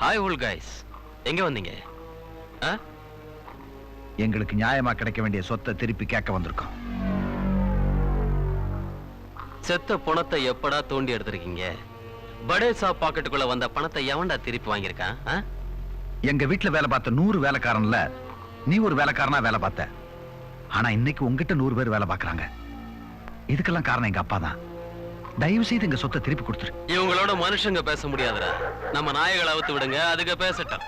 Hi volt guys, எங்க வந்தீங்க? எங்களுக்கு நியாயமா கிடைக்க வேண்டிய சொத்தை திருப்பி கேட்க வந்திருக்கோம். செத்த பணத்தை எப்படா தோண்டி எடுத்திருக்கீங்க? படேசா பாக்கெட்டுக்குள்ள வந்த பணத்தை எவன்டா திருப்பி வாங்கியிருக்கான்? எங்க வீட்டுல வேலை பார்த்த 100 வேலைக்காரன்ல நீ ஒரு வேலைக்காரனா வேலை பார்த்த. ஆனா இன்னைக்கு உங்ககிட்ட 100 பேர் வேலை பார்க்கறாங்க. இதுக்கெல்லாம் காரணம் எங்க அப்பா தான். தயவு செய்து எங்க சொத்தை திருப்பி கொடுத்துரு. இவங்களோட மனுஷங்க பேச முடியாதுடா. நம்ம நாயகளை அவுத்து விடுங்க, அதுக்கு பேசட்டும்.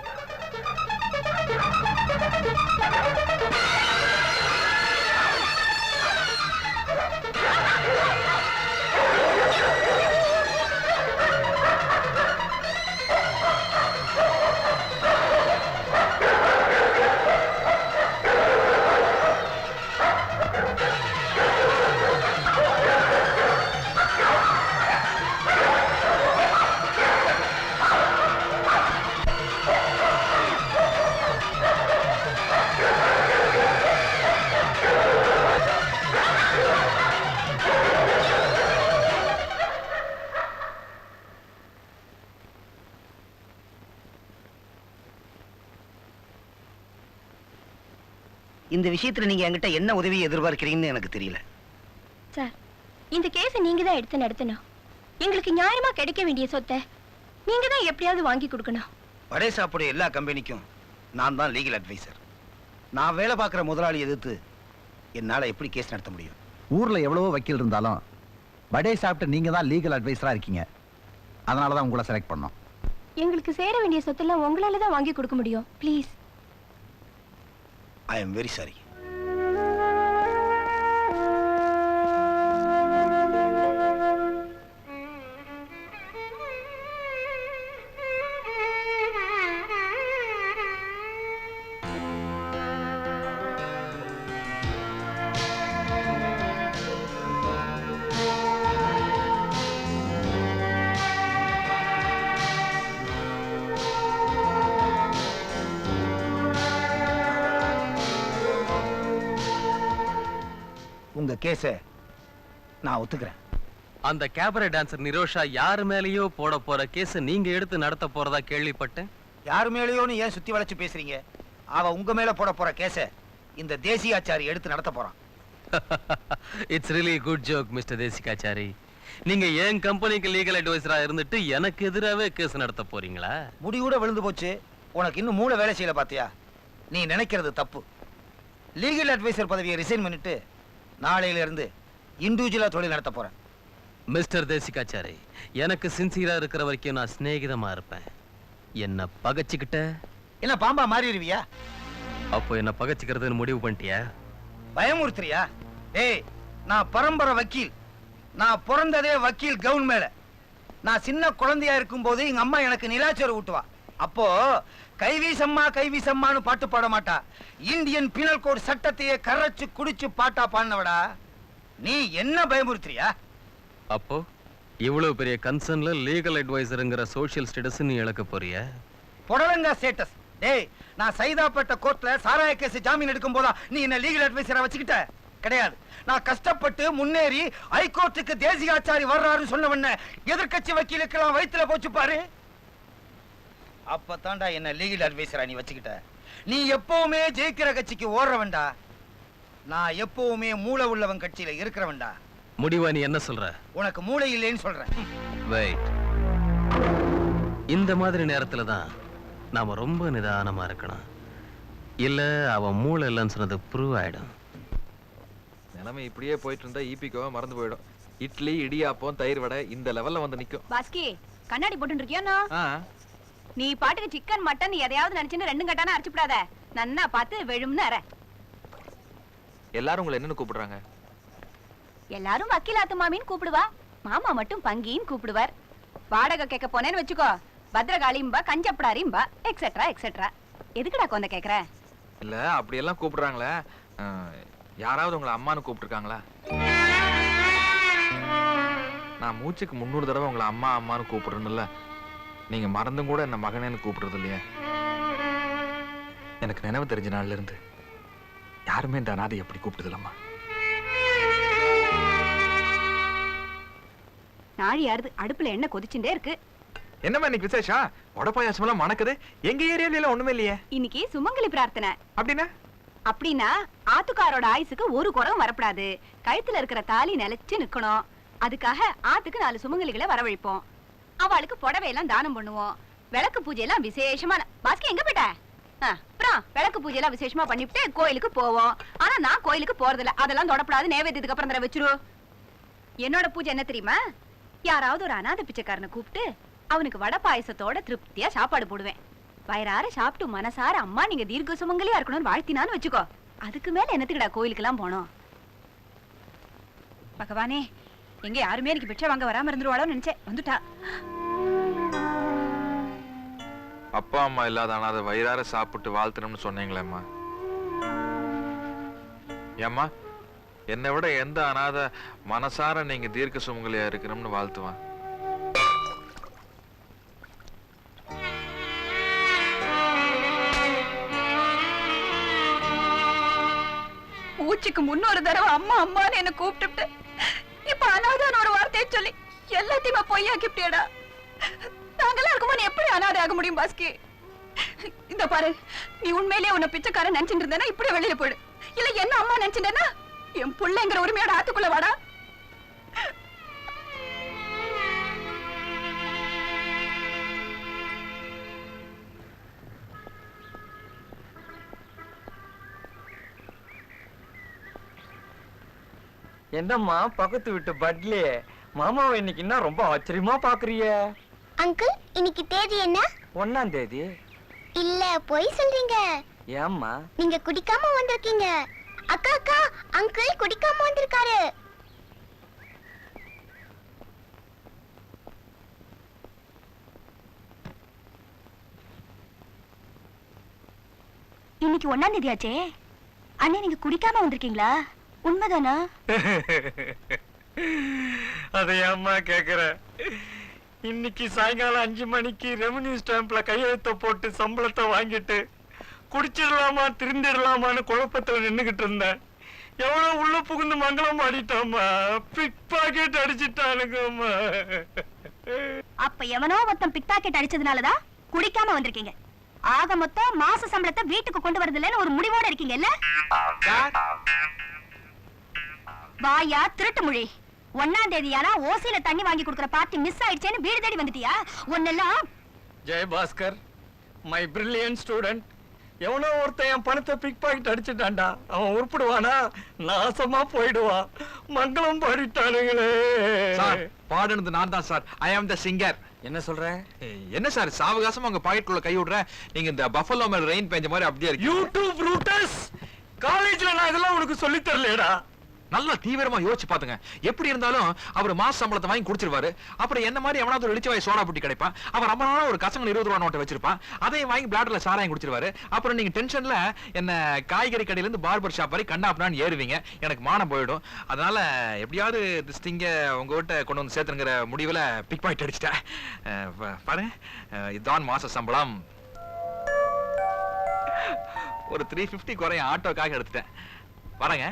இந்த விஷயத்துல நீங்க என்கிட்ட என்ன உதவி எதிர்பார்க்கிறீங்கன்னு எனக்கு தெரியல. சார், இந்த கேஸை நீங்க தான் எடுத்து நடத்தணும். எங்களுக்கு நியாயமா கிடைக்க வேண்டிய சொத்தை நீங்க தான் எப்படியாவது வாங்கி கொடுக்கணும். படேசாப்புடைய எல்லா கம்பெனிக்கும் நான் தான் லீகல் அட்வைசர். நான் வேலை பார்க்குற முதலாளி எதிர்த்து என்னால எப்படி கேஸ் நடத்த முடியும்? ஊர்ல எவ்வளவோ வக்கீல் இருந்தாலும் படேசாப்ட்ட நீங்க தான் லீகல் அட்வைசரா இருக்கீங்க. அதனாலதான் உங்களை செலக்ட் பண்ணோம். எங்களுக்கு சேர வேண்டிய சொத்தெல்லாம் உங்களால தான் வாங்கி கொடுக்க முடியும். Please. I am very sorry. உங்க கேஸ நான் ஒத்துக்கிறேன். அந்த கேபரே டான்சர் நிரோஷா யாரு மேலேயோ போட போற கேஸ் நீங்க எடுத்து நடத்த போறதா கேள்விப்பட்டேன். யாரு மேலேயோன்னு ஏன் சுத்தி வளைச்சு பேசுறீங்க? அவ உங்க மேல போட போற கேஸ இந்த தேசிகாச்சாரி எடுத்து நடத்த போறான். It's really good joke mister Desikachari. நீங்க என் கம்பெனிக்கு லீகல் அட்வைசரா இருந்துட்டு எனக்கு எதிராவே கேஸ் நடத்த போறீங்களா? முடிவுட விழுந்து போச்சு. உனக்கு இன்னும் மூளை வேலை செய்யல பாத்தியா? நீ நினைக்கிறது தப்பு. லீகல் அட்வைசர் பதவியை ரிசைன் பண்ணிட்டு நாளையில இருந்து இண்டிவிஜுவலா தொழில் நடத்த போறேன். மிஸ்டர் தேசிகாச்சாரி, எனக்கு சின்சியரா இருக்கிற வரைக்கும் நான் சிநேகிதமா இருப்பேன். என்ன பகச்சுக்கிட்ட என்ன பாம்பா மாறிடுவியா? அப்போ என்ன பகச்சுக்கிறதுன்னு முடிவு பண்ணிட்டியா? பயமுறுத்துறியா? ஏய், நான் பரம்பரை வக்கீல். நான் பிறந்ததே வக்கீல் கவுன் மேல. நான் சின்ன குழந்தையா இருக்கும் போது எங்க அம்மா எனக்கு நிலாச்சோறு ஊட்டுவா. அப்போ கைவீசம்மா கைவீசம்மான்னு பாட்டு பாட மாட்டா. இந்தியன் பீனல் கோட் சட்டத்தையே கரைச்சு குடிச்சு பாட்டா பாடினவடா. நீ என்ன பயமுறுத்துறியா? அப்போ இவ்வளவு பெரிய கன்சர்ன்ல லீகல் அட்வைசர்ங்கிற சோஷியல் ஸ்டேட்டஸ் நீ இழக்க போறிய? புடலங்கா ஸ்டேட்டஸ். டேய், நான் சைதாப்பேட்டை கோர்ட்ல சாராய கேஸ் ஜாமீன் எடுக்கும் போதா நீ என்ன லீகல் அட்வைசரா வச்சுக்கிட்ட? கிடையாது. நான் கஷ்டப்பட்டு முன்னேறி ஹைகோர்ட்டுக்கு தேசிகாச்சாரி வர்றாருன்னு சொன்னவன எதிர்க்கட்சி வக்கீலுக்கெல்லாம் வயித்துல போச்சு பாரு. அப்பதான்டா என்ன லீகல் அட்வைசரா நீ வச்சுக்கிட்ட. நீ எப்பவுமே ஜெயிக்கிற கட்சிக்கு ஓடுறவன்டா. நான் எப்பவுமே மூளை உள்ளவன் கட்சியில இருக்கிறவன்டா. முடிவா நீ என்ன சொல்ற? உனக்கு மூளை இல்லைன்னு சொல்றேன். வெயிட். இந்த மாதிரி நேரத்துல தான் நாம ரொம்ப நிதானமா இருக்கணும். இல்ல அவன் மூளை இல்லைன்னு சொன்னது ப்ரூவ் ஆயிடும். நிலைமை இப்படியே போயிட்டு இருந்தா ஈபிக்கோ மறந்து போயிடும். இட்லி இடியாப்பம் தயிர் வடை இந்த லெவல்ல வந்து நிக்கும். பாஸ்கி, கண்ணாடி போட்டு இருக்கியா? நீ பாட்டுக்கு சிக்கன் மட்டன் எதையாவது நினைச்சுன்னு ரெண்டும் கட்டான அரைச்சுடாத. நன்னா பார்த்து வெழும்னு அரை. எல்லாரும் உங்களை என்னன்னு கூப்பிடுறாங்க? எல்லாரும் வக்கீலாத்து மாமின்னு கூப்பிடுவா. மாமா மட்டும் பங்கின்னு கூப்பிடுவார். வாடகை கேட்க போனேன்னு வச்சுக்கோ, பத்ரகாளிம்பா, கஞ்சப்படாரிம்பா, எக்ஸெட்ரா எக்ஸெட்ரா. எதுக்குடா கொந்த கேக்குற? இல்ல அப்படி எல்லாம் கூப்பிடுறாங்களே, யாராவது உங்களை அம்மான்னு கூப்பிட்டுருக்காங்களா? நான் மூச்சுக்கு 300 தடவை உங்களை அம்மா அம்மான்னு கூப்பிடுறேன்ல, நீங்க மறந்தும் கூட என்ன மகனேன்னு கூப்பிடுறது இல்லையா? எனக்கு நினைவு தெரிஞ்ச நாள்ல இருந்து யாருமே இந்த அனாதை எப்படி கூப்பிடுதில்லம்மா. நாழி யாருது அடுப்புல எண்ணெய் கொதிச்சுட்டே இருக்கு. என்னம்மா இன்னைக்கு விசேஷம்? வடை பாயாசம் எல்லாம் மணக்குது. எங்க ஏரியால எல்லாம் ஒண்ணுமே இல்லையே. இன்னைக்கு சுமங்கலி பிரார்த்தனை. அப்படின்னா அப்படின்னா ஆத்துக்காரோட ஆயுசுக்கு ஒரு குறவும் வரப்படாது, கழுத்துல இருக்கிற தாலி நிலைச்சு நிக்கணும். அதுக்காக ஆத்துக்கு 4 சுமங்கலிகளை வரவழைப்போம். அவளுக்கு புடவை எல்லாம் தானம் பண்ணுவோம். விளக்கு பூஜை எல்லாம் விசேஷமான பாஸ்கி எங்க போயிட்ட? அப்புறம் விளக்கு பூஜை எல்லாம் விசேஷமா பண்ணிவிட்டு கோயிலுக்கு போவோம். ஆனா நான் கோயிலுக்கு போறதில்ல, அதெல்லாம் தொடப்படாது. நேவேத்தியத்துக்கு அப்புறம் தர வச்சிரு. என்னோட பூஜை என்ன தெரியுமா? யாராவது ஒரு அநாத பிச்சைக்காரனை கூப்பிட்டு அவனுக்கு வடை பாயசத்தோட திருப்தியா சாப்பாடு போடுவேன். வயிறார சாப்பிட்டு மனசார அம்மா நீங்க தீர்க்க சுமங்கலியா இருக்கணும்னு வாழ்த்தினான்னு வச்சுக்கோ. அதுக்கு மேல என்னத்துக்குடா கோயிலுக்கு எல்லாம் போனோம்? பகவானே, எங்க யாருமே எனக்கு பிச்சை வாங்க வராம இருந்துருவாளோன்னு நினைச்சேன். வந்துட்டா. அப்பா அம்மா இல்லாத அனாதை வயிறார சாப்பிட்டு வாழ்த்தணும்னு சொன்னீங்களேம்மா. ஏம்மா, என்னை விட எந்த அனாத மனசார நீங்க தீர்க்க சுமங்கலியா இருக்கணும்னு வாழ்த்துவான்? மூச்சுக்கு 300 தடவை அம்மா அம்மான்னு என்ன கூப்பிட்டு இப்ப அனாதான ஒரு வார்த்தையை சொல்லி எல்லாத்தையுமே பொய்யாக்கிட்டேடா. நாங்கெல்லாம் இருக்கும்போது எப்படி அனாதை ஆக முடியும் பாஸ்கி? இந்த பாரு, நீ உண்மையிலேயே உன்னை பிச்சைக்காரன் நினைச்சிட்டு இருந்தேன்னா இப்படியே வெளியில போயிடு. இல்ல என்ன அம்மா நினைச்சிட்டேன்னா என் பிள்ளைங்கிற உரிமையோட ஆத்துக்குள்ள வாடா. என்னம்மா பக்கத்து வீட்டு பட்லி மாமாவை இன்னைக்கு என்ன ரொம்ப ஆச்சரியமா பாக்குறிய? அங்கிள், இன்னைக்கு தேதி என்ன? 1ஆம் தேதி. இல்ல, பொய் சொல்றீங்க. ஏம்மா? நீங்க குடிக்காம வந்திருக்கீங்க. அக்கா அக்கா, அங்கிள் குடிக்காம வந்திருக்காரு. இன்னைக்கு 1ஆம் தேதி ஆச்சே. அண்ணே, நீங்க குடிக்காம வந்திருக்கீங்களா? உண்மைதானா? அதை ஏம்மா கேக்குற? இன்னைக்கு சாயங்காலம் 5 மணிக்கு ரெவன்யூ ஸ்டாம்ப்ல கையெழுத்த போட்டு சம்பளத்தை வாங்கிட்டு குடிச்சிடலாமா திருந்திடலாமான்னு குழப்பத்துல நின்னுகிட்டு இருந்தேன். எவ்வளவு உள்ள புகுந்து மங்களம் ஆடிட்டோம்மா. Big packet அடிச்சிட்டானுங்கம்மா. அப்ப எவனோ மொத்தம் பிக் பாக்கெட் அடிச்சதுனாலதான் குடிக்காம வந்திருக்கீங்க. ஆக மொத்தம் மாச சம்பளத்தை வீட்டுக்கு கொண்டு வரதில்லைன்னு ஒரு முடிவோட இருக்கீங்க இல்ல? வாயா திருட்டு மொழி. 1ஆம் தேதியானா ஓசியில தண்ணி வாங்கி கொடுக்கிற பார்ட்டி மிஸ் ஆயிடுச்சேன்னு வீடு தேடி வந்துட்டியா? ஒன்னெல்லாம் ஜெயபாஸ்கர், மை பிரில்லியன்ட் ஸ்டூடெண்ட், எவனோ ஒருத்தன் என் பணத்தை பிக் பாக்கெட் அடிச்சுட்டான்டா. அவன் உருப்பிடுவானா? நாசமா போயிடுவான். மங்களம் பாடிட்டானுங்களே. பாடுனது நான் தான் சார். ஐ ஆம் த சிங்கர். என்ன சொல்ற? என்ன சார் சாவகாசமா உங்க பாக்கெட்டுக்குள்ள கை விடுற? நீங்க இந்த பஃபலோ மேல ரெயின் பெஞ்ச மாதிரி அப்படியே இருக்கு. யூடியூப் ரூட்டஸ், காலேஜ்ல நான் இதெல்லாம் உனக்கு சொல்லி தரலடா. நல்லா தீவிரமா யோசிச்சு பாத்துங்க. எப்படி இருந்தாலும் அவர் மாச சம்பளத்தை வாங்கி குடிச்சிருவாரு. அப்புறம் என்ன மாதிரி எவனாவது ஒரு இளிச்சவாய் சோடா புட்டி கிடைப்பான். அவர் ரொம்ப நாளா ஒரு கசங்க 20 ரூபா நோட்டை வச்சிருப்பான். அதையும் வாங்கி பிளாட்ல சாராயம் குடிச்சிருவாரு. அப்புறம் நீங்க டென்ஷன்ல என்ன காய்கறி கடையில இருந்து பார்பர் ஷாப் வரை கண்ணாப்னான்னு ஏறுவீங்க. எனக்கு மானம் போயிடும். அதனால எப்படியாவது திஸ்டிங்க உங்க வீட்டை கொண்டு வந்து சேர்த்துங்கிற முடிவுல பிக் பாக்கெட் அடிச்சிட்டேன். பாரு, இதுதான் மாச சம்பளம். ஒரு 350 குறைய ஆட்டோக்காக எடுத்துட்டேன். வரேங்க.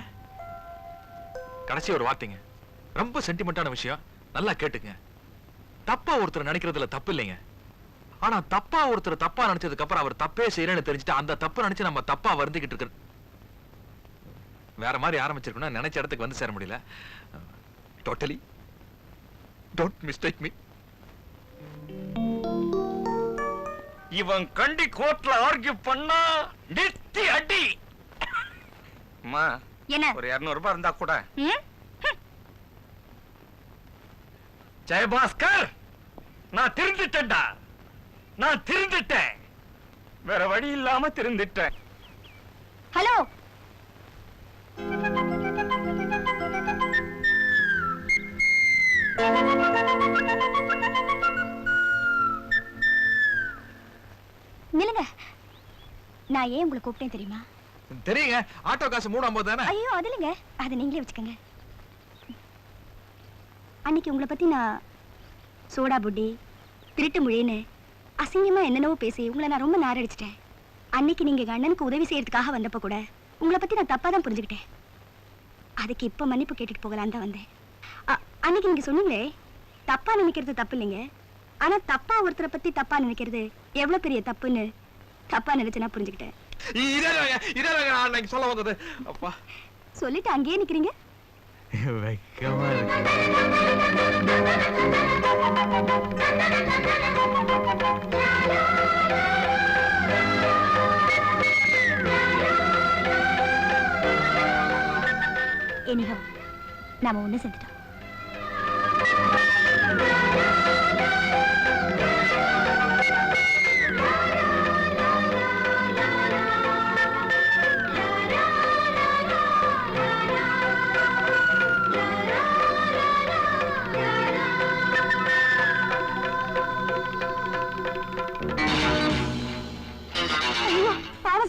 கடைசி ஒரு வார்த்தைங்க, ரொம்ப சென்டிமெண்டான விஷயம், நல்லா கேட்டுங்க. தப்பா ஒருத்தர் நினைக்கிறதுல தப்பு இல்லைங்க. ஆனா தப்பா ஒருத்தர் தப்பா நினைச்சதுக்கு அப்புறம் அவர் தப்பே செய்யறேன்னு தெரிஞ்சுட்டு அந்த தப்பு நினைச்சு நம்ம தப்பா வருந்திக்கிட்டு இருக்கு. வேற மாதிரி ஆரம்பிச்சிருக்கணும், நினைச்ச இடத்துக்கு வந்து சேர முடியல. Totally don't mistake me. இவன் கண்டி கோர்ட்ல ஆர்கியூ பண்ணா நெத்தி அடி. அம்மா, என்ன? ஒரு 200 ரூபாய் இருந்தா கூட. ஜெயபாஸ்கர், நான் திருந்துட்டேன்டா. நான் திருந்துட்டேன். வேற வழி இல்லாம திருந்துட்டேன். ஹலோ, நில்லுங்க. நான் ஏன் உங்களை கூப்பிட்டேன் தெரியுமா? தெரியுங்க, ஆட்டோ காசு 350 தானே. ஐயோ, அது இல்லைங்க, அதை நீங்களே வச்சுக்கோங்க. அன்னைக்கு உங்களை பத்தி நான் சோடா புட்டி திருட்டு மொழின்னு அசிங்கமா என்னென்னவோ பேசி உங்களை நான் ரொம்ப நாரடிச்சிட்டேன். அன்னைக்கு நீங்க எங்க அண்ணனுக்கு உதவி செய்யறதுக்காக வந்தப்ப கூட உங்களை பத்தி நான் தப்பா தான் புரிஞ்சுக்கிட்டேன். அதுக்கு இப்ப மன்னிப்பு கேட்டுட்டு போகலான்னு தான் வந்தேன். அன்னைக்கு நீங்க சொன்னீங்களே தப்பா நினைக்கிறது தப்பு இல்லைங்க, ஆனா தப்பா ஒருத்தரை பத்தி தப்பா நினைக்கிறது எவ்வளவு பெரிய தப்புன்னு தப்பா நினைச்சு நான் புரிஞ்சுக்கிட்டேன். சொல்ல வந்தது அப்பா சொல்லிட்டு அங்கேயே நிக்கிறீங்க. வெக்கமா இருக்கு. எனிஹோ நாம ஒண்ணு செஞ்சுட்டோம்.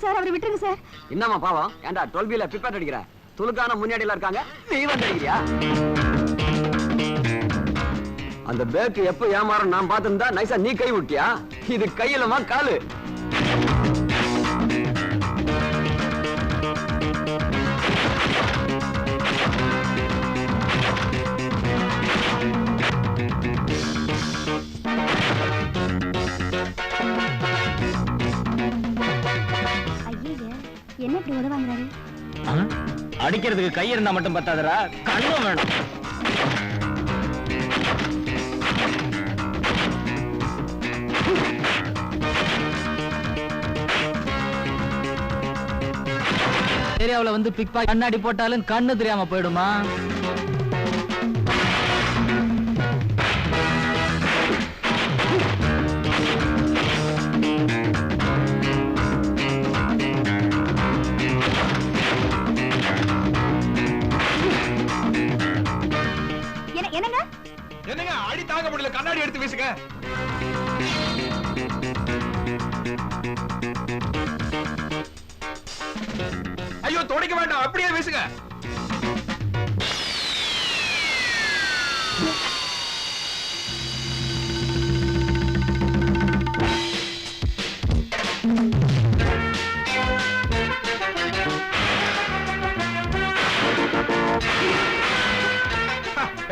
சார் அவரை விட்டுருங்க சார். என்னம்மா பாவம்? ஏன்டா 12B பிப்பேட் அடிக்கிற? துலுக்கான முன்னாடில இருக்காங்க, நீ வந்து அடிக்கிறியா? அந்த பேக் எப்ப ஏமாறும் நான் பார்த்திருந்தா நைஸா நீ கை விட்டியா? இது கையிலமா காலு? என்ன இப்படி உதவாங்கிறாரு? அடிக்கிறதுக்கு கை இருந்தா மட்டும் பத்தாதடா, கண்ணும் வேணும். ஏரியாவுல வந்து பிக் பாக்கெட் கண்ணாடி போட்டாலும் கண்ணு தெரியாம போயிடுமா? என்னங்க அடி தாங்க முடியல, கண்ணாடி எடுத்து வீசுங்க. ஐயோ தொடக்க வேண்டாம், அப்படியே வீசுங்க.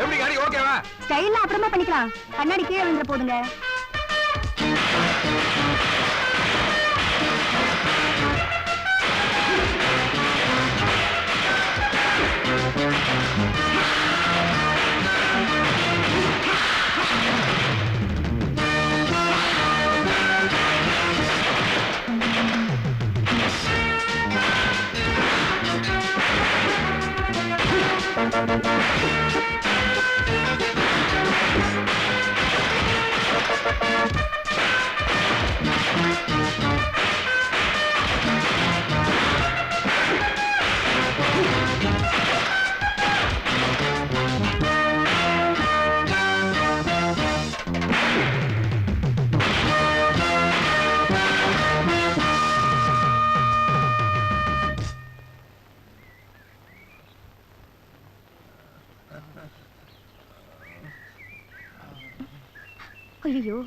எப்படி காரி ஓகேவா? ஸ்டைல்ல அப்புறமா பண்ணிக்கலாம், கண்ணாடி கீழே விழுந்துற போதுங்க. ஐயோ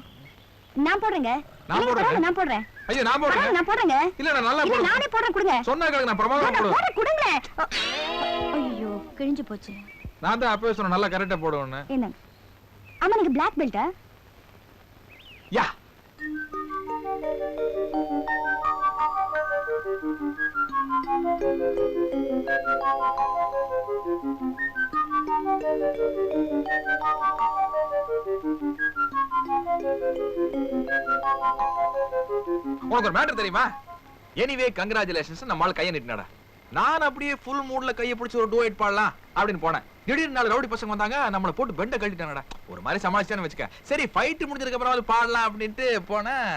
நான் போடுறேங்க. நான் போடுறேன். ஐயோ நான் போடுறேன். நான் போடுறேங்க. இல்ல நான் நல்லா போடுறேன். நானே போடுறேன், கொடுங்க. சொன்னா கேளுங்க, நான் பிரமாதமா போடுறேன். கொடுங்க. ஐயோ கிழிஞ்சு போச்சு. நான் தான் அப்பவே சொன்னேன் நல்லா கரெக்ட்டா போடுவேன்னு. என்ன ஆமா நீங்க பிளாக் பெல்ட்டா? யா உனக்கு ஒரு மேட்டர் தெரியுமா? எனிவே கங்க்ராச்சுலேஷன்ஸ், நம்மால கையை நீட்டினாடா. நான் அப்படியே ஃபுல் மூட்ல கையை பிடிச்சி ஒரு டூயட் பாடலாம் அப்படின்னு போனேன். திடீர்னு 4 ரவுடி பசங்க வந்தாங்க, நம்மளை போட்டு பெண்டை கழட்டிட்டாங்கடா. ஒரு மாதிரி சமாளிச்சான்னு வச்சுக்க. சரி ஃபைட் முடிஞ்சதுக்கு அப்புறம் பாடலாம் அப்படின்ட்டு போனேன்.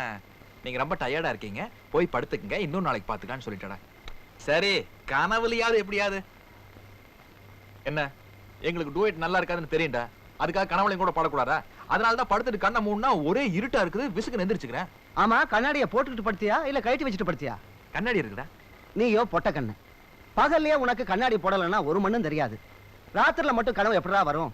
நீங்க ரொம்ப டயர்டா இருக்கீங்க, போய் படுத்துக்குங்க, இன்னொரு நாளைக்கு பாத்துக்கலான்னு சொல்லிட்டடா. சரி கனவுலையாவது எப்படியாவது என்ன எங்களுக்கு டூயட் நல்லா இருக்காதுன்னு தெரியும்டா, அதுக்காக கனவுலையும் கூட பாடக்கூடாதா? அதனாலதான் படுத்துட்டு கண்ணை மூணுனா ஒரே இருட்டா இருக்குது, விசுக்கு எந்திரிச்சுக்கிறேன். ஆமா கண்ணாடிய போட்டுக்கிட்டு படுத்தியா இல்ல கழட்டி வச்சுட்டு படுத்தியா? கண்ணாடி இருக்குடா. நீயோ பொட்ட கண்ணு. பகல்லையே உனக்கு கண்ணாடி போடலன்னா ஒரு மண்ணும் தெரியாது, ராத்திரில மட்டும் கனவு எப்படா வரும்?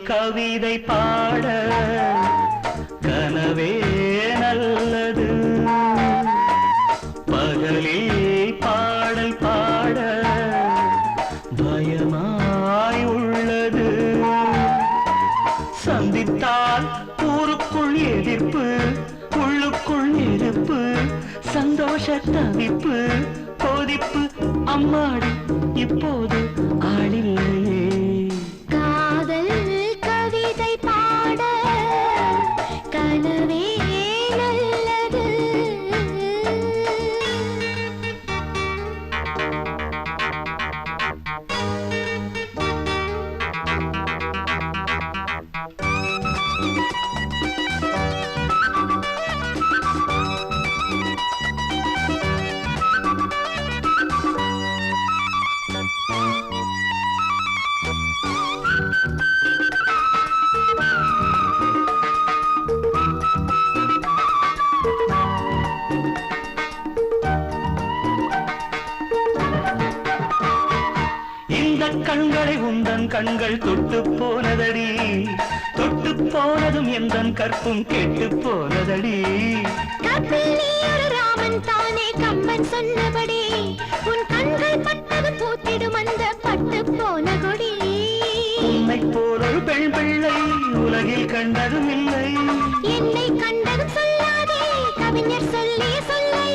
கவிதை பாட கனவே நல்லது பகலில் பாடல் பாட பயமாய் உள்ளது சந்தித்தால் ஊருக்குள் எதிர்ப்பு உள்ளுக்குள் நெருப்பு சந்தோஷ தவிப்பு கொதிப்பு அம்மாடி இப்போது ஆளில்லையே காதல் கவிதை பாட கனவே நல்லது கண்களை உந்தன் கண்கள் தொட்டு போனதடி தொட்டு போனதும் எந்தன் கற்பும் கெட்டு போனதடி ராமன் தானே கம்மன் சொன்னபடி உன் கண்கள் பட்டது பூத்திடும் அந்த பட்டு போன கொடி உன்னை போல் ஒரு பெண் பிள்ளை உலகில் கண்டதும் இல்லை என்னை கண்டதும் சொல்லாதே கவிஞர் சொல்லிய சொல்லை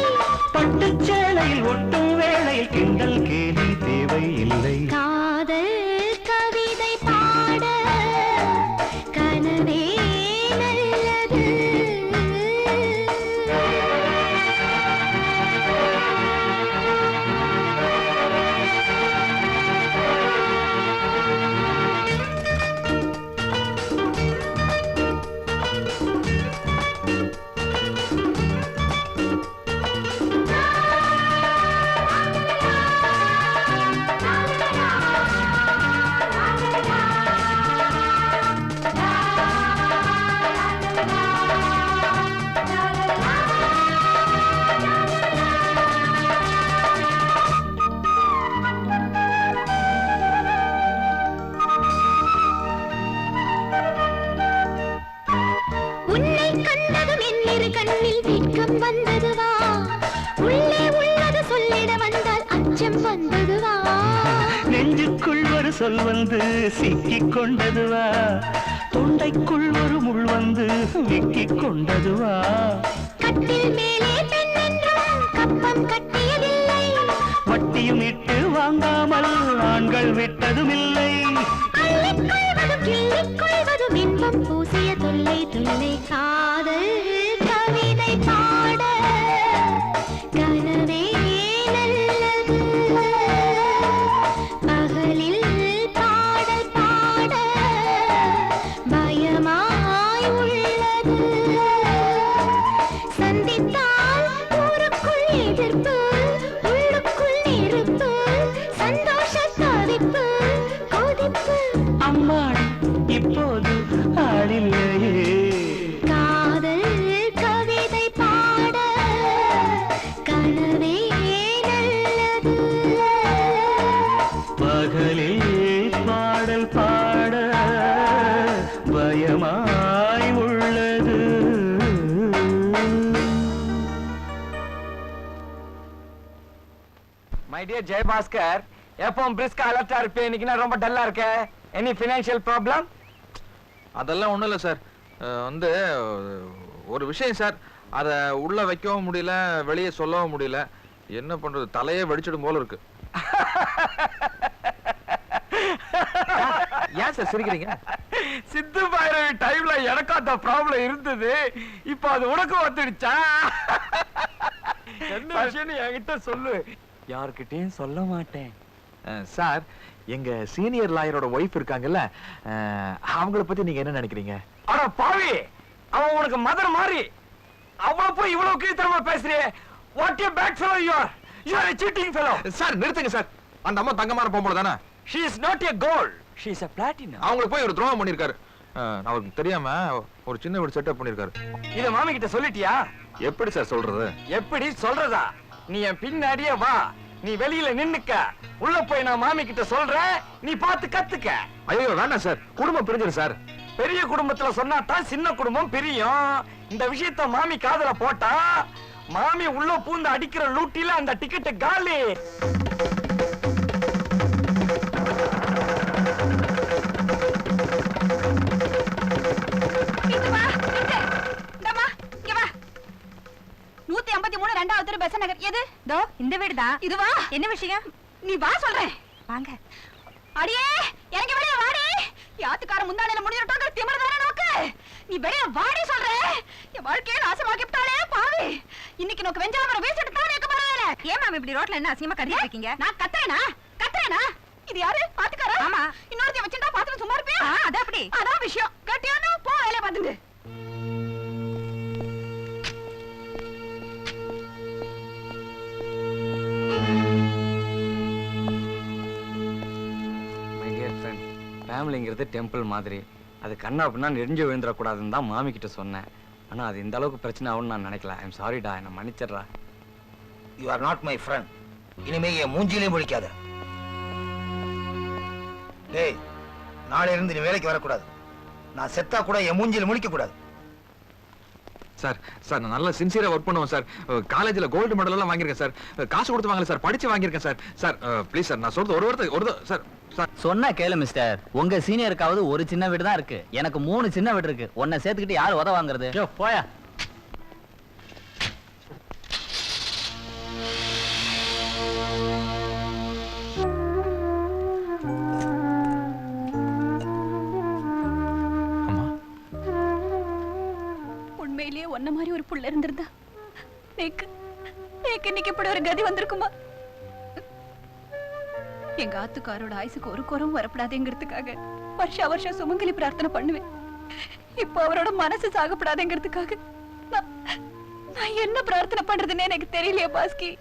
பட்டுச் சேலையில் ஒட்டும் வேளையில் கிண்டல் கேலி தேவை இல்லை காதல் கவிதை பாட கனவே நல்லது கண்ணில் வீக்கம் வந்ததுவா உள்ளே உள்ளது சொல்லிட வந்தால் அச்சம் வந்ததுவா நெஞ்சுக்குள் ஒரு சொல் வந்து சிக்கிக் கொண்டதுவா தொண்டைக்குள் ஒரு முள் வந்து விக்கிக் கொண்டதுவா கட்டில் மேலே பெண் என்றும் கப்பம் கட்டியதில்லை வட்டியும் இட்டு வாங்காமல் ஆண்கள் விட்டதும் இல்லை அள்ளிக்கொள்வதும் கிள்ளிக்கொள்வதும் இன்பம் பூசிய தொல்லை தொல்லை காதல் கவிதை பாட கனவே நல்லது பகலில் பாடல் பாட பயமாய் உள்ளது சந்தித்தால் ஊருக்குள் எதிர்ப்பு உள்ளுக்குள் நெருப்பு சந்தோஷ தவிப்பு கொதிப்பு அம்மாடி இப்போது ஆளில்லையே காதல் கவிதை பாட கனவே நல்லது பகலில் பாடல் பாட பயமாய் உள்ளது மை டியர் ஜெயபாஸ்கர் எப்பவும் பிரிஸ்கா அலர்ட்டா இருப்பேன் இன்னைக்கு நான் ரொம்ப டல்லா இருக்கேன் எனி ஃபினான்ஷியல் ப்ராப்ளம் அதெல்லாம் ஒண்ணும் இல்ல சார் வந்து ஒரு விஷயம் சார் அதை உள்ள வைக்கவும் முடியல வெளியே சொல்லவும் முடியல என்ன பண்றது தலையே வெடிச்சிடும் போல இருக்கு ஏன் சார் சிரிக்கிறீங்க சித்து பைரவி டைம்ல எனக்கு அந்த ப்ராப்ளம் இருந்தது இப்போ அது உனக்கு வந்துடுச்சா என்ன விஷயம் என்கிட்ட சொல்லு யார்கிட்டயும் சொல்ல மாட்டேன் சார் எங்க சீனியர் லாயரோட ஒய்ஃப் இருக்காங்கல்ல அவங்கள பத்தி நீங்க என்ன நினைக்கிறீங்க அட பாவி அவன் உனக்கு மதர் மாதிரி அவளை போய் இவ்வளவு கீழ்த்தரமா பேசுறியே what a bad fellow you are a cheating fellow sir நிறுத்துங்க சார் அந்த அம்மா தங்கமான பொம்பளை தானே she is not a gold she is a platinum அவங்களுக்கு போய் ஒரு துரோகம் பண்ணிருக்காரு அவருக்கு தெரியாம ஒரு சின்ன வீடு செட்டப் பண்ணிருக்காரு இத மாமி கிட்ட சொல்லிட்டியா எப்படி சார் சொல்றது எப்படி சொல்றதா நீ என் பின்னாடியே வா நீ வெளியில நின்னுக்க உள்ள போய் நான் மாமி கிட்ட சொல்றேன் நீ பார்த்து கத்துக்க ஐயோ வேண்டாம் சார், குடும்பம் பிரிஞ்சிடும் சார். பெரிய குடும்பத்துல சொன்னா தான் சின்ன குடும்பம் பிரியும். இந்த விஷயத்த மாமி காதுல போட்டா மாமி உள்ள பூந்து அடிக்கிற லூட்டில அந்த டிக்கெட் காலி. இந்த வீடுதான். இதுவா? என்ன விஷயம்? நீ வா சொல்றேன். வாங்க. அடியே எனக்கு வெளிய வாடி. யாத்துக்கார முந்தானையில முடிஞ்சிட்டோங்க திமிரதான நோக்கு. நீ வெளிய வாடி சொல்றேன். என் வாழ்க்கையை நாசமாக்கி விட்டாளே பாவி. இன்னைக்கு நோக்கு வெஞ்சாமர வீசிட்டு தான் இருக்க போறேன். ஏன் மாம் இப்படி ரோட்ல என்ன அசிங்கமா கத்திட்டு இருக்கீங்க? நான் கத்துறேனா? இது யாரு? பாத்துக்காரா? ஆமா. இன்னொருத்தைய வச்சிட்டா பாத்துட்டு சும்மா இருப்பியா? அது அப்படி. அதான் விஷயம். கட்டியானோ போ வேலைய பாத்துங்க. ஃபேமிலிங்கிறது டெம்பிள் மாதிரி. அது கண்ணா அப்படின்னா நெறிஞ்சு விழுந்துடக்கூடாதுன்னு தான் மாமி கிட்ட சொன்னேன். ஆனா அது இந்த அளவுக்கு பிரச்சனை ஆகும்னு நான் நினைக்கல. ஐம் சாரிடா, என்ன மன்னிச்சிடுறா. You are not my friend. இனிமே என் மூஞ்சிலே முழிக்காத. டேய், நாளை இருந்து நீ வேலைக்கு வரக்கூடாது. நான் செத்தா கூட என் மூஞ்சில முழிக்க கூடாது. சார் சார் நான் நல்லா சின்சியரா ஒர்க் பண்ணுவேன் சார். காலேஜ்ல கோல்டு மெடல் எல்லாம் வாங்கியிருக்கேன் சார். காசு கொடுத்து வாங்கல சார், படிச்சு வாங்கியிருக்கேன் சார். சார் ப்ளீஸ் சார், நான் சொல்றது ஒரு வார்த்தை சார். சொன்னா கேளு மிஸ்டர். உங்க சீனியருக்காவது ஒரு சின்ன வீடு தான் இருக்கு, எனக்கு 3 சின்ன வீடு இருக்கு. உன்னை சேர்த்துக்கிட்டு யார் உத வாங்குறது? போயா. உண்மையிலேயே ஒன்ன மாதிரி ஒரு புள்ள இருந்திருந்தா இன்னைக்கு இப்படி ஒரு கதி வந்திருக்குமா? எங்க ஆத்துக்காரோட ஆயுசுக்கு ஒரு குறவும் வரப்படாதேங்கிறதுக்காக வருஷம் சுமங்கலி பிரார்த்தனை பண்ணுவேன். இப்ப அவரோட மனசு சாகப்படாதேங்கிறதுக்காக நான் என்ன பிரார்த்தனை பண்றதுன்னு எனக்கு தெரியலையே பாஸ்கி.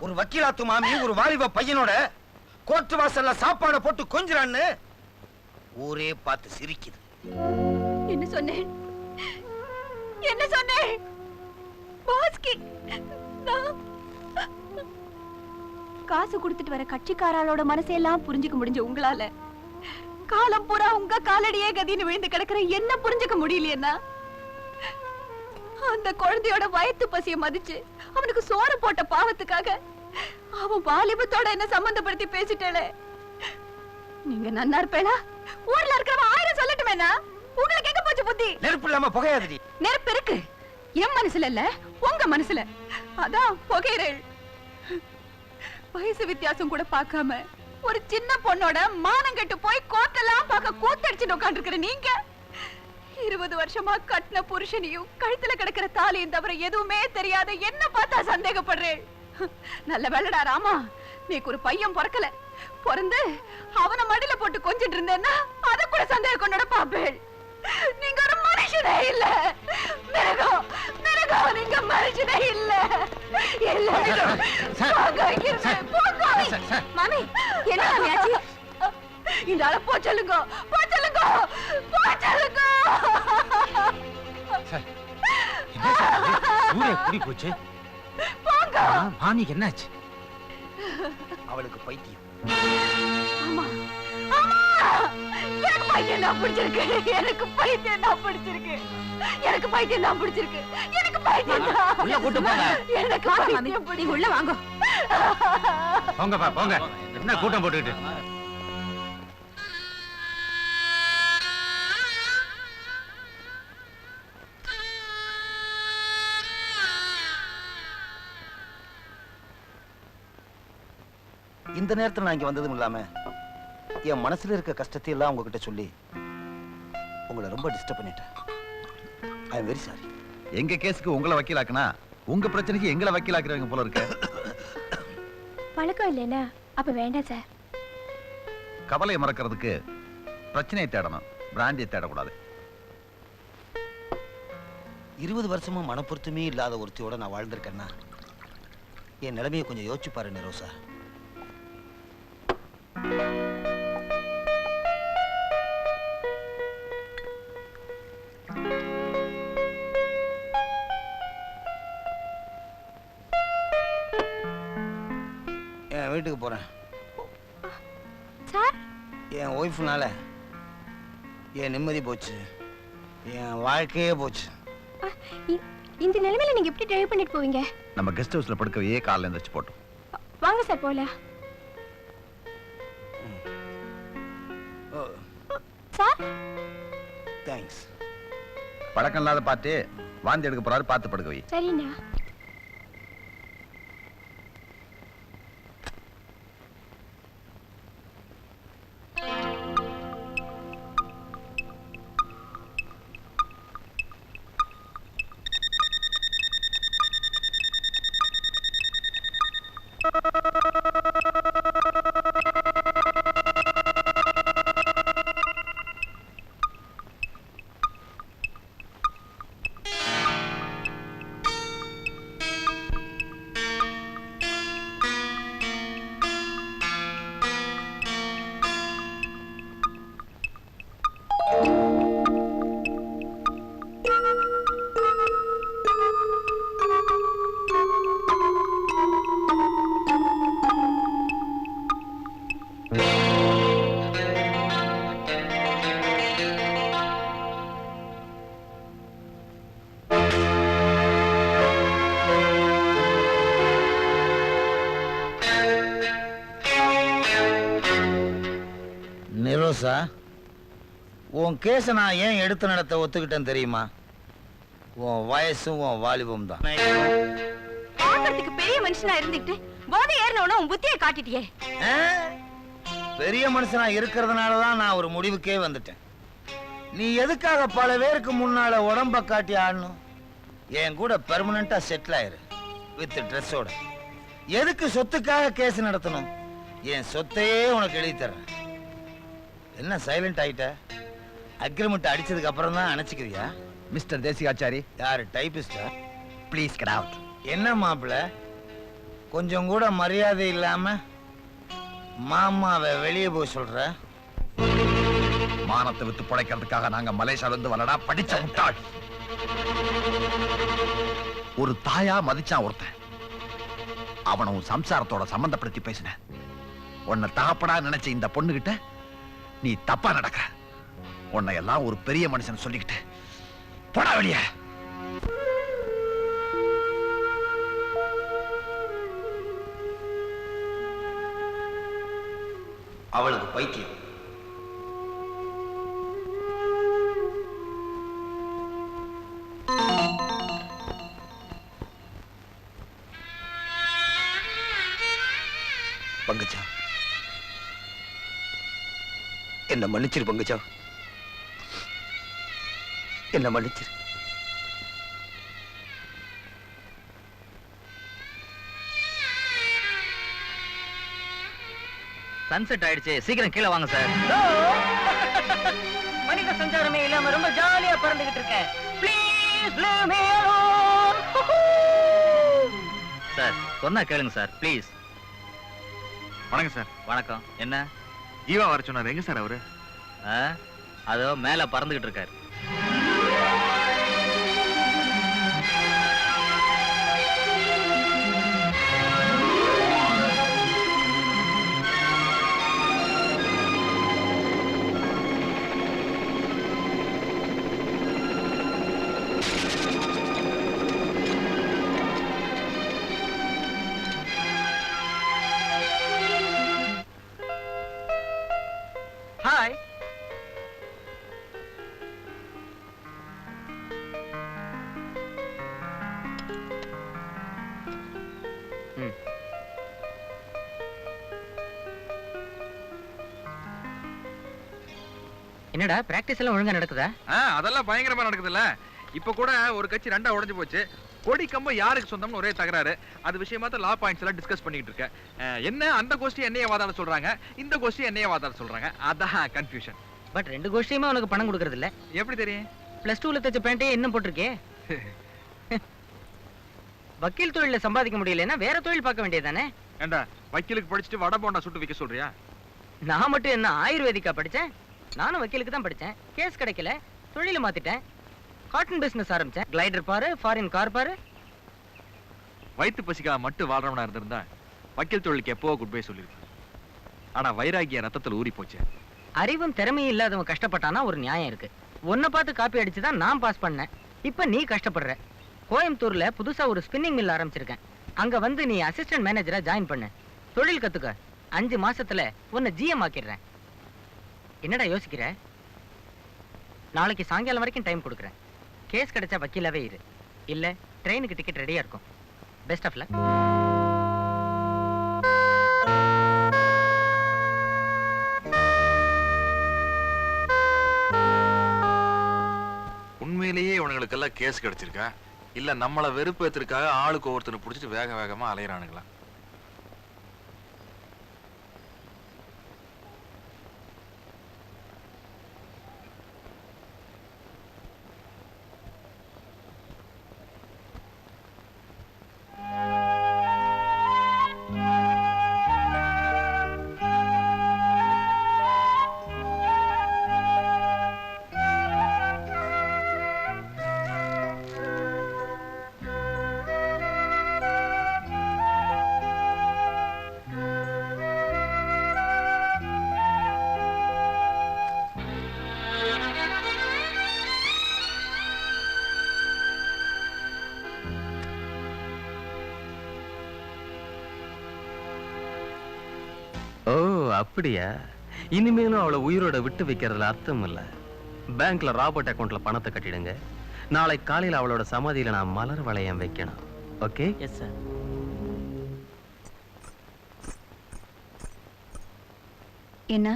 ஒரு வக்கீலாத்து மாமி ஒரு வாலிப பையனோட கோர்ட் வாசல்ல சாப்பாடு போட்டு கொஞ்சறான்னு ஊரே பார்த்து சிரிக்குது. என்ன சொன்னேன்? பாஸ்கி, காசு கொடுத்துட்டு வர கட்சிக்காராளோட மனசையெல்லாம் புரிஞ்சுக்க முடிஞ்ச உங்களால காலம் பூரா உங்க காலடியே கதின்னு விழுந்து கிடக்குற என்ன புரிஞ்சுக்க முடியலையா? அந்த குழந்தையோட வயிற்று பசிய மதிச்சு அவனுக்கு சோறு போட்ட பாவத்துக்காக அவன் வாலிபத்தோட என்ன சம்பந்தப்படுத்தி பேசிட்டே. நீங்க நன்னா இருப்பேனா? ஊர்ல இருக்கிறவன் 1000 சொல்லட்டுமேனா? உங்களுக்கு எங்க போச்சு புத்தி? நெருப்பு இல்லாம புகையாதுடி. நெருப்பு இருக்கு, என் மனசுல இல்ல உங்க மனசுல. அதான் புகையிறேள். வயசு வித்தியாசம் கூட பார்க்காம ஒரு சின்ன பொண்ணோட மானம் கெட்டு போய் கோத்தெல்லாம் பார்க்க கூத்தடிச்சுட்டு உட்கார்ந்து இருக்கிற நீங்க 20 வருஷமா கட்டின புருஷனையும் கழுத்துல கிடக்கிற தாலியும் தவிர எதுவுமே தெரியாத என்ன பார்த்தா சந்தேகப்படுறேன். நல்ல வேலைடா ராமா, நீக்கு ஒரு பையன் பிறக்கல. பிறந்து அவனை மடியில போட்டு கொஞ்சிட்டு இருந்தேன்னா அத கூட சந்தேகம் கொண்டோட பாப்பேள். நீங்க ஒரு மனுஷனே இல்ல. மிருகம், நீங்க மனுஷனே இல்ல. மாமி, என்ன மாமி ஆச்சு? இந்த ஆள போ சொல்லுங்க. போச்சு. மாமிக்கு என்னாச்சு? அவளுக்கு பைத்தியம். எனக்கு பைத்தியம் தான் பிடிச்சிருக்கு. உள்ள வாங்க. போங்க. என்ன கூட்டம் போட்டுக்கிட்டு? இந்த நேரத்துல நான் இங்க வந்ததும் இல்லாம என் மனசுல இருக்க கஷ்டத்தை எல்லாம் உங்ககிட்ட சொல்லி உங்களை ரொம்ப டிஸ்டர்ப் பண்ணிட்டேன். I am very sorry. எங்க கேஸுக்கு உங்களை வக்கீலாக்குனா உங்க பிரச்சனைக்கு எங்களை வக்கீலாக்குறவங்க போல இருக்கு. பழக்கம் இல்லைன்னா அப்ப வேண்டாம் சார். கவலையை மறக்கிறதுக்கு பிரச்சனையை தேடணும், பிராண்டியை தேடக்கூடாது. 20 வருஷமா மனப்பொருத்தமே இல்லாத ஒருத்தியோட நான் வாழ்ந்திருக்கேன்னா என் நிலைமையை கொஞ்சம் யோசிச்சு பாரு நிரோசா. என் வீட்டுக்கு போறேன். சார், என் ஒய்ஃப்னால என் நிம்மதி போச்சு, என் வாழ்க்கையே போச்சு. இந்த நிலைமையில நீங்க எப்படி டிரைவ் பண்ணிட்டு போவீங்க? நம்ம கெஸ்ட் ஹவுஸ்ல படுக்கவே காலைல எந்திரிச்சு போட்டோம். வாங்க சார் போலாம். Sir, thanks. பழக்கம் இல்லாத பார்த்து வாந்தி எடுக்க போறாரு, பார்த்து படுக்க வை. சரிண்ணா. நிரோசா, உன் கேஸை நான் ஏன் எடுத்து நடத்த ஒத்துக்கிட்டேன்னு தெரியுமா? உன் வயசும் உன் வாலிபம் தான். பாக்கிறதுக்கு பெரிய மனுஷனா இருந்துட்டு போதை ஏறினவன உன் புத்தியை காட்டிட்டியே. பெரிய மனுஷனா இருக்கிறதுனாலதான் நான் ஒரு முடிவுக்கே வந்துட்டேன். நீ எதுக்காக பல பேருக்கு முன்னால உடம்ப காட்டி ஆடணும்? என் கூட பெர்மனண்டா செட்டில் ஆயிரு வித் ட்ரெஸ்ஸோட. எதுக்கு சொத்துக்காக கேஸ் நடத்தணும்? என் சொத்தையே உனக்கு எழுதி தர்றேன். என்ன சைலண்ட் ஆயிட்ட? அக்ரிமெண்ட் அடிச்சதுக்கு அப்புறம் தான் அணைச்சிக்குவியா? மிஸ்டர் தேசிகாச்சாரி. யாரு, டைபிஸ்டா? Please get out. என்ன மாப்பிள்ள, கொஞ்சம் கூட மரியாதை இல்லாம மாமாவை வெளியே போய் சொல்ற? மானத்தை வித்து பிழைக்கிறதுக்காக நாங்க மலேசியால இருந்து வரடா படிச்ச முட்டாள். ஒரு தாயா மதிச்சான் ஒருத்தன், அவனை உன் சம்சாரத்தோட சம்பந்தப்படுத்தி பேசின. உன்னை தகப்படா நினைச்ச இந்த பொண்ணுகிட்ட நீ தப்பா நடக்க. உன்னை எல்லாம் ஒரு பெரிய மனுஷன் சொல்லிக்கிட்டு போடா வெளியே. அவளுக்கு பைத்தியம். பங்கஜா, என்ன மன்னிச்சிரு பங்கஜா, என்ன மன்னிச்சிரு. சன்செட் ஆயிடுச்சு, சீக்கிரம் கீழே வாங்க சார். மனித சஞ்சாரமே இல்லாம ரொம்ப ஜாலியா பறந்துகிட்டு இருக்கேன். Please leave me alone. Sir சொன்னா கேளுங்க சார் ப்ளீஸ். வணக்கம் சார். வணக்கம். என்ன ஈவா வர சொன்னார், எங்க சார் அவரு? அதோ மேல பறந்துகிட்டு இருக்காரு. ஹாய். என்னடா பிராக்டிஸ் எல்லாம் ஒழுங்கா நடக்குதா? அதெல்லாம் பயங்கரமா நடக்குதுல்ல. இப்ப கூட ஒரு கட்சி ரெண்டா உடைஞ்சு போச்சு. கொடி கம்பம் யாருக்கு சொந்தம்னு ஒரே தகராறு. அது விஷயமா தான் லா பாயிண்ட்ஸ் எல்லாம் டிஸ்கஸ் பண்ணிட்டு இருக்கேன். என்ன அந்த கோஷ்டி என்னைய வாதாட சொல்றாங்க, இந்த கோஷ்டி என்னைய வாதாட சொல்றாங்க. அதான் கன்ஃபியூஷன். பட் ரெண்டு கோஷ்டியுமே உனக்கு பணம் கொடுக்கறது இல்ல. எப்படி தெரியும்? +2ல தச்ச பேண்ட்டே இன்னும் போட்டிருக்கே. வக்கீல் தொழில சம்பாதிக்க முடியலன்னா வேற தொழில் பார்க்க வேண்டியதானே? ஏண்டா வக்கீலுக்கு படிச்சுட்டு வடை போண்டா சுட்டு விற்க சொல்றியா? நான் மட்டும் என்ன ஆயுர்வேதிக்கா படிச்சேன்? நானும் வக்கீலுக்கு தான் படிச்சேன். கேஸ் கிடைக்கல, தொழில மாத்திட்டேன். காட்டன் பிசினஸ் ஆரம்பிச்சேன். கிளைடர் பாரு, ஃபாரின் கார் பாரு. வயிற்று பசிக்காக மட்டும் வாழ்றவனா இருந்திருந்தா வக்கீல் தொழிலுக்கு எப்போ குட் பை சொல்லிருக்கு. ஆனா வைராகிய ரத்தத்துல ஊறி போச்சு. அறிவும் திறமையும் இல்லாதவன் கஷ்டப்பட்டானா ஒரு நியாயம் இருக்கு. உன்னை பார்த்து காப்பி அடிச்சுதான் நான் பாஸ் பண்ணேன். இப்ப நீ கஷ்டப்படுற. கோயம்புத்தூர்ல புதுசா ஒரு ஸ்பின்னிங் மில் ஆரம்பிச்சிருக்கேன். அங்க வந்து நீ அசிஸ்டன்ட் மேனேஜரா ஜாயின் பண்ண. தொழில் கத்துக்க. 5 மாசத்துல உன்னை GM ஆக்கிடுறேன். என்னடா யோசிக்கிற? நாளைக்கு சாயங்காலம் வரைக்கும் டைம் கொடுக்குறேன். கேஸ் கிடைச்சா வக்கீலாவே இரு, இல்ல ட்ரெயினுக்கு டிக்கெட் ரெடியா இருக்கும். Best of luck. உண்மையிலேயே இவனுங்களுக்கெல்லாம் கேஸ் கிடைச்சிருக்கா இல்ல நம்மள வெறுப்பேத்திற்காக ஆளுக்கு ஒவ்வொருத்தனை பிடிச்சிட்டு வேக வேகமா அலையறானுங்களா? ஓ அப்படியா? இனிமேலும் அவளை உயிரோட விட்டு வைக்கிறதுல அர்த்தம் இல்ல. பேங்க்ல ராபர்ட் அக்கவுண்ட்ல பணத்தை கட்டிடுங்க. நாளை காலையில அவளோட சமாதியில நான் மலர் வளையம் வைக்கணும். ஓகே? Yes sir. என்ன?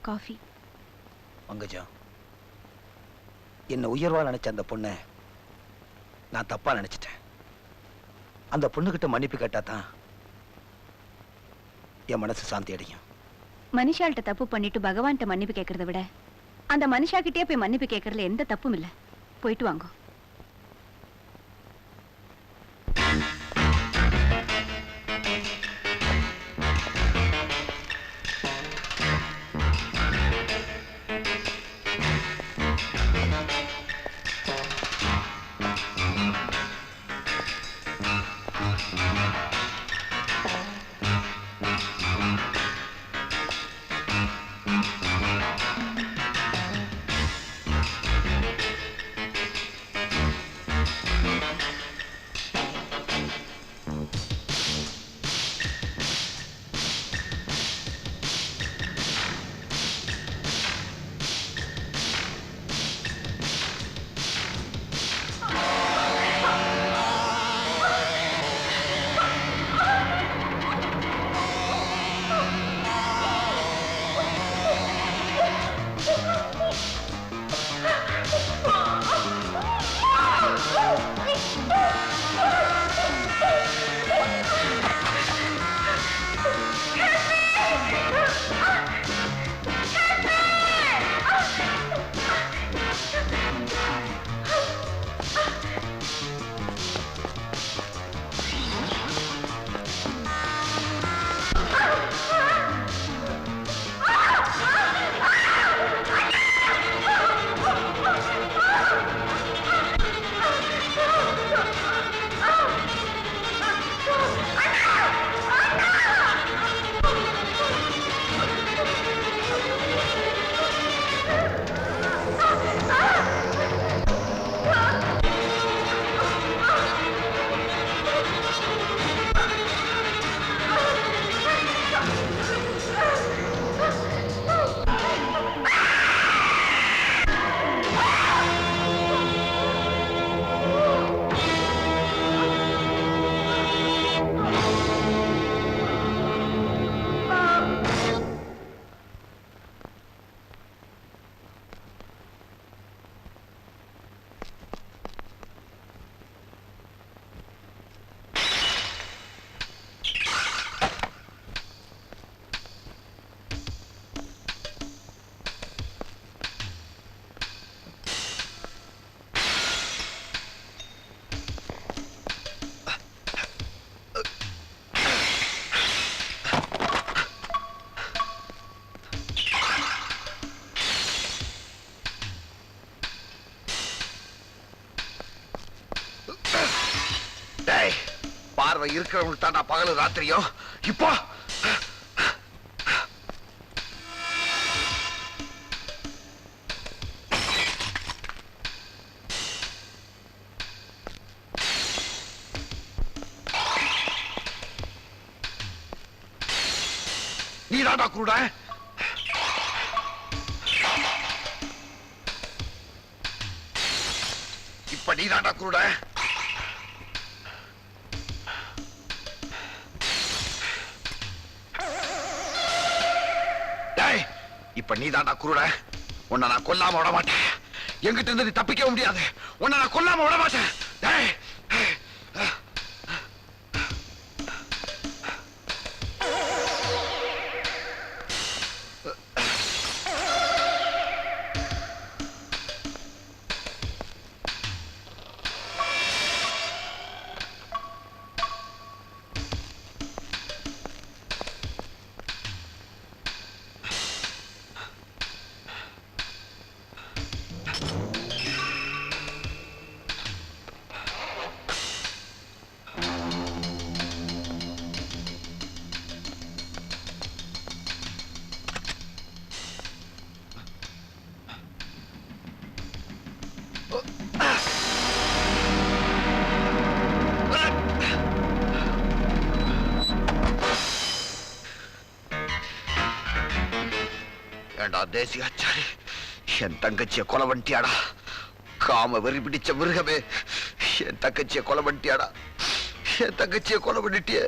காஃபி. பங்கஜம், என்ன உயர்வா நினைச்ச அந்த பொண்ணை நான் தப்பா நினைச்சிட்டேன். அந்த பொண்ணுகிட்ட மன்னிப்பு கேட்டா தான் என் மனசு சாந்தி அடையும். மனுஷால்கிட்ட தப்பு பண்ணிட்டு பகவான்கிட்ட மன்னிப்பு கேட்கறத விட அந்த மனுஷா கிட்டே போய் மன்னிப்பு கேட்கறதுல எந்த தப்பும் இல்ல. போயிட்டு வாங்க. பார்வை இருக்கிறவங்களுக்கு தாண்டா பகல் ராத்திரியும். இப்போ நீ தாண்டா குருட. இப்ப நீ தாண்டா குருட. இப்ப நீ தாண்டா குருட. உன்னை நான் கொல்லாம விட மாட்டேன். எங்கிட்ட இருந்து நீ தப்பிக்க முடியாது. உன்னை நான் கொல்லாம விட மாட்டேன். ஏண்டா தேசியாச்சாரி, என் தங்கச்சிய கொலை பண்ணிட்டியாடா. காம வெறி பிடிச்ச மிருகமே, என் தங்கச்சிய கொலை பண்ணிட்டியாடா. என் தங்கச்சிய கொலை பண்ணிட்டிய.